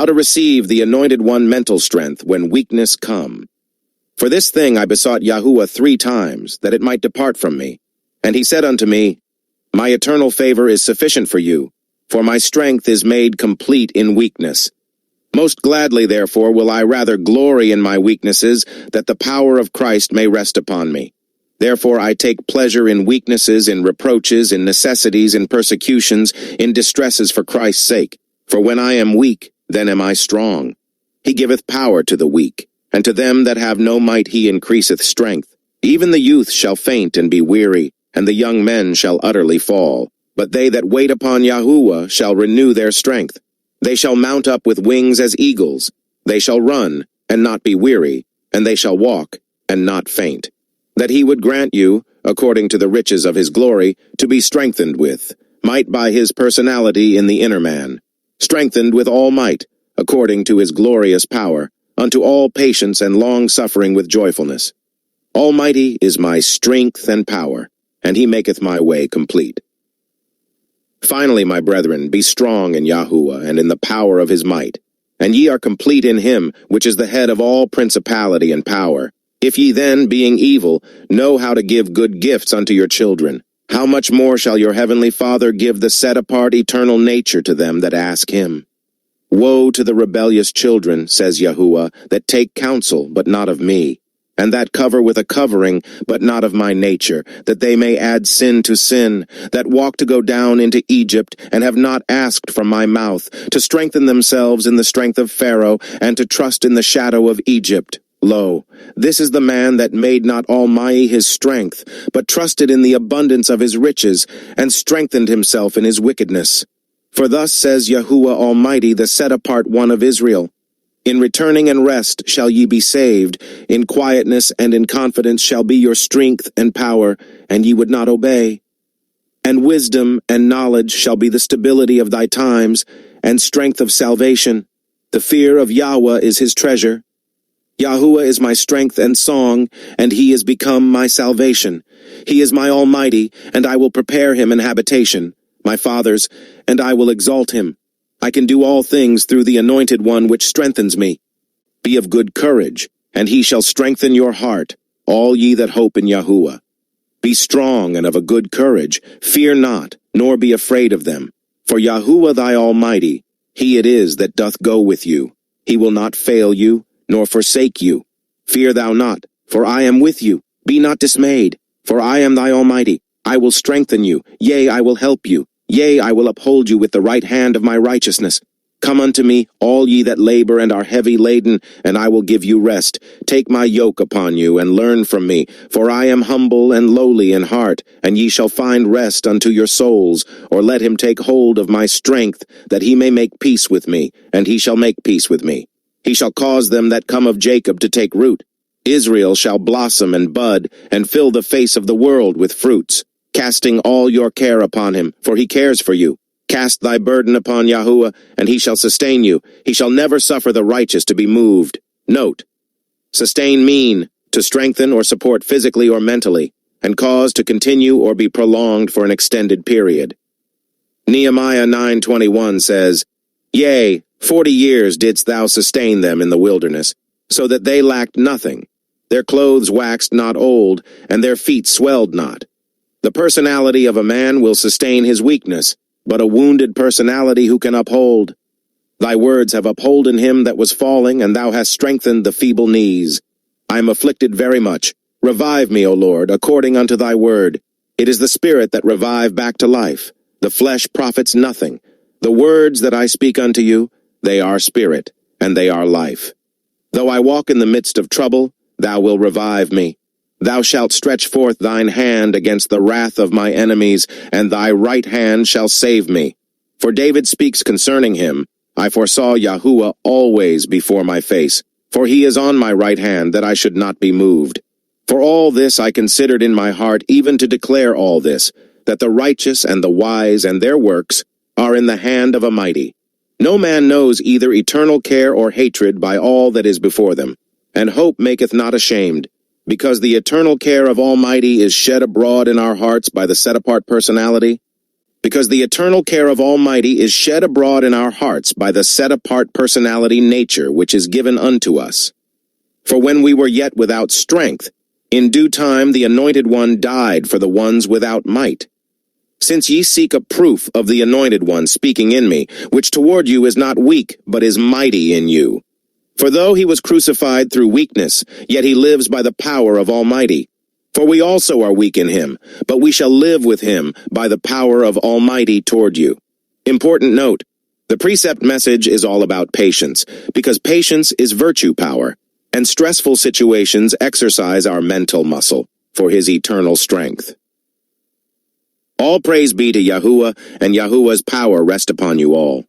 how to receive the Anointed One mental strength when weakness come. For this thing I besought Yahuwah 3 times, that it might depart from me. And he said unto me, My eternal favor is sufficient for you, for my strength is made complete in weakness. Most gladly, therefore, will I rather glory in my weaknesses, that the power of Christ may rest upon me. Therefore I take pleasure in weaknesses, in reproaches, in necessities, in persecutions, in distresses for Christ's sake. For when I am weak, then am I strong. He giveth power to the weak, and to them that have no might he increaseth strength. Even the youth shall faint and be weary, and the young men shall utterly fall. But they that wait upon Yahuwah shall renew their strength. They shall mount up with wings as eagles. They shall run, and not be weary, and they shall walk, and not faint. That he would grant you, according to the riches of his glory, to be strengthened with might by his personality in the inner man, strengthened with all might, according to his glorious power, unto all patience and long-suffering with joyfulness. Almighty is my strength and power, and he maketh my way complete. Finally, my brethren, be strong in Yahuwah and in the power of his might. And ye are complete in him, which is the head of all principality and power. If ye then, being evil, know how to give good gifts unto your children, how much more shall your heavenly Father give the set-apart eternal nature to them that ask him? Woe to the rebellious children, says Yahuwah, that take counsel, but not of me, and that cover with a covering, but not of my nature, that they may add sin to sin, that walk to go down into Egypt, and have not asked from my mouth, to strengthen themselves in the strength of Pharaoh, and to trust in the shadow of Egypt. Lo, this is the man that made not Almighty his strength, but trusted in the abundance of his riches, and strengthened himself in his wickedness. For thus says Yahuwah Almighty, the set-apart one of Israel, In returning and rest shall ye be saved, in quietness and in confidence shall be your strength and power, and ye would not obey. And wisdom and knowledge shall be the stability of thy times, and strength of salvation. The fear of Yahweh is his treasure. Yahuwah is my strength and song, and he is become my salvation. He is my Almighty, and I will prepare him an habitation, my fathers, and I will exalt him. I can do all things through the Anointed One which strengthens me. Be of good courage, and he shall strengthen your heart, all ye that hope in Yahuwah. Be strong and of a good courage, fear not, nor be afraid of them. For Yahuwah thy Almighty, he it is that doth go with you. He will not fail you, nor forsake you. Fear thou not, for I am with you. Be not dismayed, for I am thy Almighty. I will strengthen you, yea, I will help you. Yea, I will uphold you with the right hand of my righteousness. Come unto me, all ye that labor and are heavy laden, and I will give you rest. Take my yoke upon you, and learn from me, for I am humble and lowly in heart, and ye shall find rest unto your souls. Or let him take hold of my strength, that he may make peace with me, and he shall make peace with me. He shall cause them that come of Jacob to take root. Israel shall blossom and bud, and fill the face of the world with fruits, casting all your care upon him, for he cares for you. Cast thy burden upon Yahuwah, and he shall sustain you. He shall never suffer the righteous to be moved. Note, sustain mean, to strengthen or support physically or mentally, and cause to continue or be prolonged for an extended period. Nehemiah 9:21 says, Yea, 40 years didst thou sustain them in the wilderness, so that they lacked nothing. Their clothes waxed not old, and their feet swelled not. The personality of a man will sustain his weakness, but a wounded personality who can uphold? Thy words have upholden him that was falling, and thou hast strengthened the feeble knees. I am afflicted very much. Revive me, O Lord, according unto thy word. It is the spirit that revive back to life. The flesh profits nothing. The words that I speak unto you, they are spirit, and they are life. Though I walk in the midst of trouble, thou wilt revive me. Thou shalt stretch forth thine hand against the wrath of my enemies, and thy right hand shall save me. For David speaks concerning him, I foresaw Yahuwah always before my face, for he is on my right hand, that I should not be moved. For all this I considered in my heart, even to declare all this, that the righteous and the wise and their works are in the hand of a mighty. No man knows either eternal care or hatred by all that is before them, and hope maketh not ashamed. Because the eternal care of Almighty is shed abroad in our hearts by the set-apart personality, because the eternal care of Almighty is shed abroad in our hearts by the set-apart personality nature which is given unto us. For when we were yet without strength, in due time the Anointed One died for the ones without might. Since ye seek a proof of the Anointed One speaking in me, which toward you is not weak, but is mighty in you. For though he was crucified through weakness, yet he lives by the power of Almighty. For we also are weak in him, but we shall live with him by the power of Almighty toward you. Important note, the precept message is all about patience, because patience is virtue power, and stressful situations exercise our mental muscle for his eternal strength. All praise be to Yahuwah, and Yahuwah's power rest upon you all.